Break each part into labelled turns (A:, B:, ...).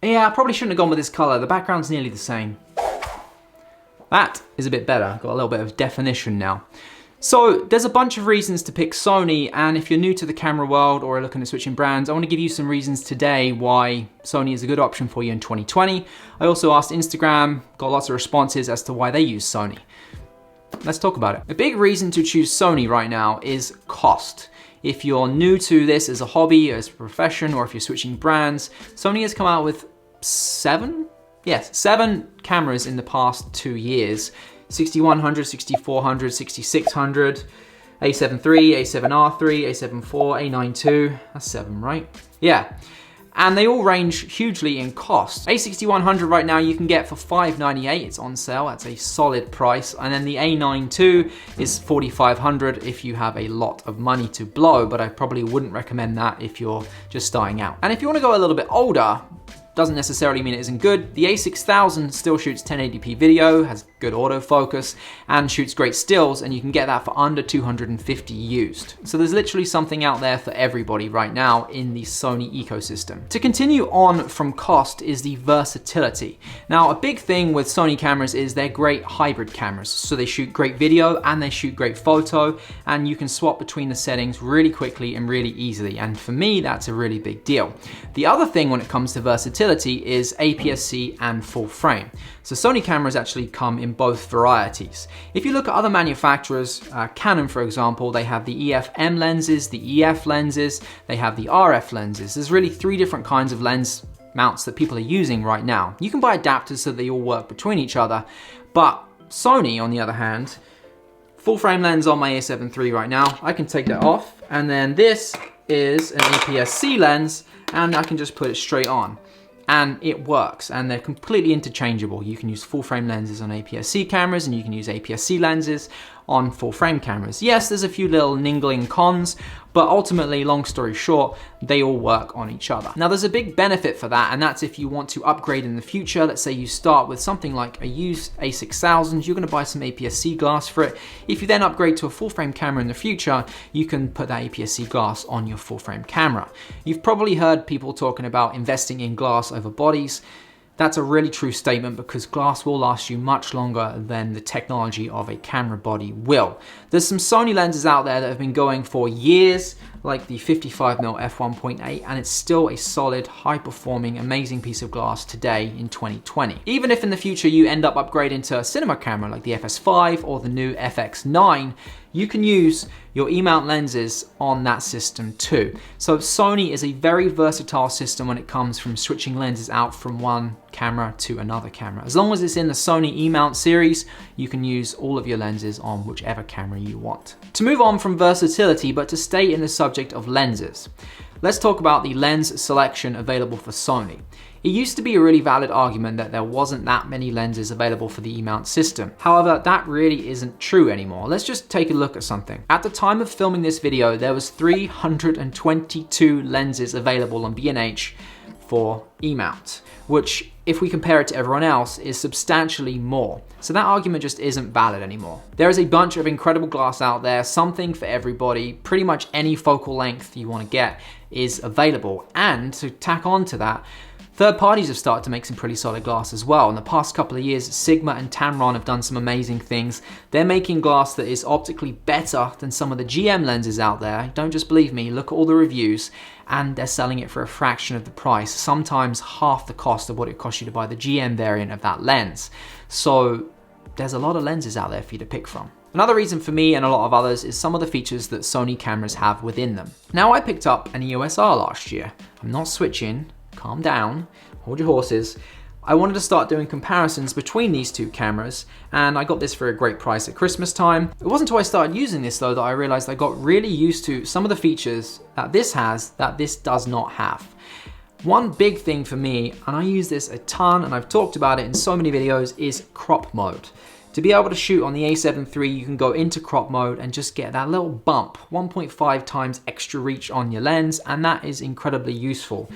A: Yeah, I probably shouldn't have gone with this color. The background's nearly the same. That is a bit better. Got a little bit of definition now. So there's a bunch of reasons to pick Sony, and if you're new to the camera world or are looking at switching brands, I want to give you some reasons today why Sony is a good option for you in 2020. I also asked Instagram, got lots of responses as to why they use Sony. Let's talk about it. A big reason to choose Sony right now is cost. If you're new to this as a hobby, as a profession, or if you're switching brands, Sony has come out with seven cameras in the past 2 years. 6100, 6400, 6600, A7 III, A7R III, A7 IV, A9 II, that's 7, right? Yeah, and they all range hugely in cost. A6100 right now you can get for $598, it's on sale, that's a solid price. And then the A9 II is $4,500 if you have a lot of money to blow, but I probably wouldn't recommend that if you're just starting out. And if you want to go a little bit older, doesn't necessarily mean it isn't good. The A6000 still shoots 1080p video, has good autofocus, and shoots great stills, and you can get that for under $250 used. So there's literally something out there for everybody right now in the Sony ecosystem. To continue on from cost is the versatility. Now, a big thing with Sony cameras is they're great hybrid cameras. So they shoot great video and they shoot great photo, and you can swap between the settings really quickly and really easily. And for me, that's a really big deal. The other thing when it comes to versatility is APS-C and full frame. So Sony cameras actually come in both varieties. If you look at other manufacturers, Canon for example, they have the EF-M lenses, the EF lenses, they have the RF lenses. There's really 3 different kinds of lens mounts that people are using right now. You can buy adapters so they all work between each other, but Sony, on the other hand, full frame lens on my A7 III right now, I can take that off, and then this is an APS-C lens, and I can just put it straight on. And it works, and they're completely interchangeable. You can use full frame lenses on APS-C cameras, and you can use APS-C lenses on full frame cameras. Yes, there's a few little niggling cons, but ultimately, long story short, they all work on each other. Now, there's a big benefit for that, and that's if you want to upgrade in the future. Let's say you start with something like a used A6000, you're gonna buy some APS-C glass for it. If you then upgrade to a full frame camera in the future, you can put that APS-C glass on your full frame camera. You've probably heard people talking about investing in glass over bodies. That's a really true statement because glass will last you much longer than the technology of a camera body will. There's some Sony lenses out there that have been going for years, like the 55mm f1.8, and it's still a solid, high-performing, amazing piece of glass today in 2020. Even if in the future you end up upgrading to a cinema camera like the FS5 or the new FX9, you can use your E-mount lenses on that system too. So Sony is a very versatile system when it comes from switching lenses out from one camera to another camera. As long as it's in the Sony E-mount series, you can use all of your lenses on whichever camera you want. To move on from versatility, but to stay in the subject of lenses, let's talk about the lens selection available for Sony. It used to be a really valid argument that there wasn't that many lenses available for the E-mount system. However, that really isn't true anymore. Let's just take a look at something. At the time of filming this video, there was 322 lenses available on B&H for E-mount, which, if we compare it to everyone else, is substantially more. So that argument just isn't valid anymore. There is a bunch of incredible glass out there, something for everybody. Pretty much any focal length you want to get is available. And to tack on to that, third parties have started to make some pretty solid glass as well. In the past couple of years, Sigma and Tamron have done some amazing things. They're making glass that is optically better than some of the GM lenses out there. Don't just believe me, look at all the reviews, and they're selling it for a fraction of the price, sometimes half the cost of what it costs you to buy the GM variant of that lens. So there's a lot of lenses out there for you to pick from. Another reason for me and a lot of others is some of the features that Sony cameras have within them. Now, I picked up an EOS R last year. I'm not switching. Calm down, hold your horses. I wanted to start doing comparisons between these two cameras, and I got this for a great price at Christmas time. It wasn't until I started using this though that I realized I got really used to some of the features that this has that this does not have. One big thing for me, and I use this a ton and I've talked about it in so many videos, is crop mode. To be able to shoot on the A7 III, you can go into crop mode and just get that little bump, 1.5 times extra reach on your lens, and that is incredibly useful.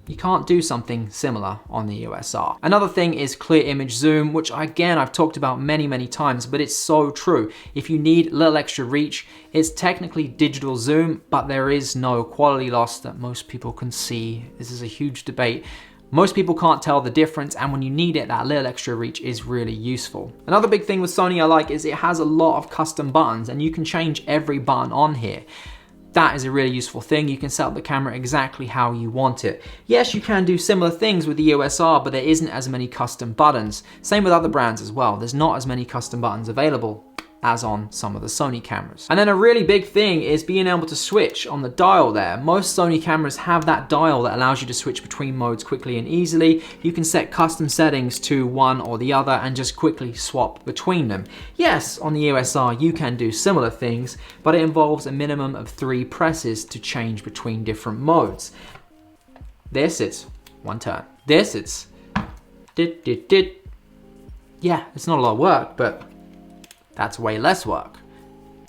A: You can't do something similar on the EOS R. Another thing is clear image zoom, which again, I've talked about many times, but it's so true. If you need a little extra reach, it's technically digital zoom, but there is no quality loss that most people can see. This is a huge debate Most people can't tell the difference, and when you need it, that little extra reach is really useful. Another big thing with Sony I like is it has a lot of custom buttons, and you can change every button on here. That is a really useful thing. You can set up the camera exactly how you want it. Yes, you can do similar things with the EOS R, but there isn't as many custom buttons. Same with other brands as well. There's not as many custom buttons available as on some of the Sony cameras. And then a really big thing is being able to switch on the dial there. Most Sony cameras have that dial that allows you to switch between modes quickly and easily. You can set custom settings to one or the other and just quickly swap between them. Yes, on the EOS R you can do similar things, but it involves a minimum of 3 presses to change between different modes. This it's one turn. This it's dit. Yeah, it's not a lot of work, but that's way less work.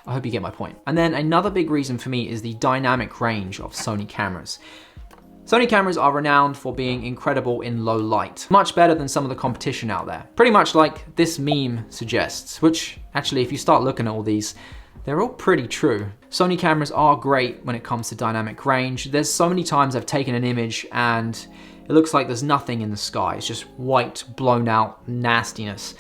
A: I hope you get my point. And then another big reason for me is the dynamic range of Sony cameras. Sony cameras are renowned for being incredible in low light, much better than some of the competition out there. Pretty much like this meme suggests, which actually if you start looking at all these, they're all pretty true. Sony cameras are great when it comes to dynamic range. There's so many times I've taken an image and it looks like there's nothing in the sky. It's just white, blown out nastiness.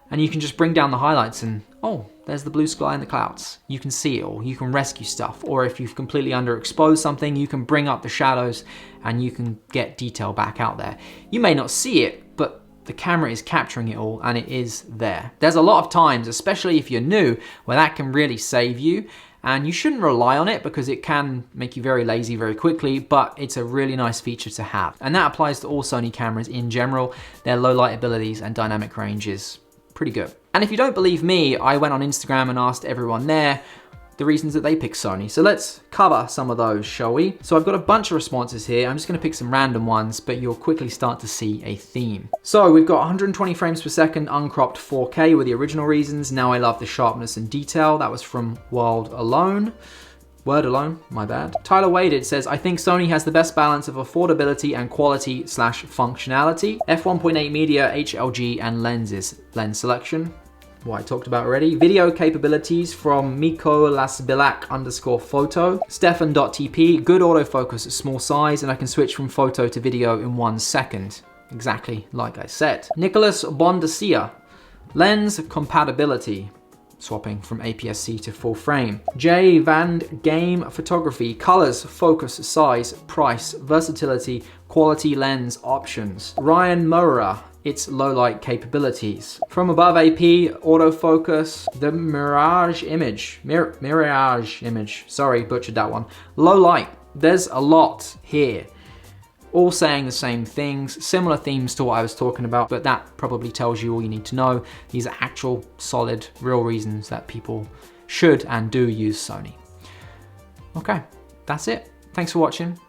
A: And you can just bring down the highlights and, oh, there's the blue sky and the clouds. You can see it all, you can rescue stuff. Or if you've completely underexposed something, you can bring up the shadows and you can get detail back out there. You may not see it, but the camera is capturing it all and it is there. There's a lot of times, especially if you're new, where that can really save you. And you shouldn't rely on it because it can make you very lazy very quickly, but it's a really nice feature to have. And that applies to all Sony cameras in general. Their low light abilities and dynamic range is pretty good. And if you don't believe me, I went on Instagram and asked everyone there the reasons that they picked Sony. So let's cover some of those, shall we? So I've got a bunch of responses here. I'm just gonna pick some random ones, but you'll quickly start to see a theme. So we've got 120 frames per second, uncropped 4K were the original reasons. Now I love the sharpness and detail. That was from Word Alone, my bad. Tyler Waded says, I think Sony has the best balance of affordability and quality / functionality. F1.8 media, HLG, and lenses. Lens selection, what I talked about already. Video capabilities from Miko Lasbilak _photo. Stefan.tp, good autofocus, small size, and I can switch from photo to video in 1 second. Exactly like I said. Nicholas Bondacia, lens compatibility. Swapping from APS-C to full frame. J Van Game Photography, colors, focus, size, price, versatility, quality lens options. Ryan Murrah, its low light capabilities. From Above AP, autofocus, the Mirage image, sorry, butchered that one. Low light, there's a lot here. All saying the same things, similar themes to what I was talking about, but that probably tells you all you need to know. These are actual, solid, real reasons that people should and do use Sony. Okay, that's it. Thanks for watching.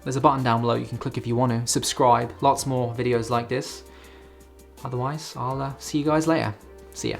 A: There's a button down below you can click if you want to. Subscribe, lots more videos like this. Otherwise, I'll see you guys later. See ya.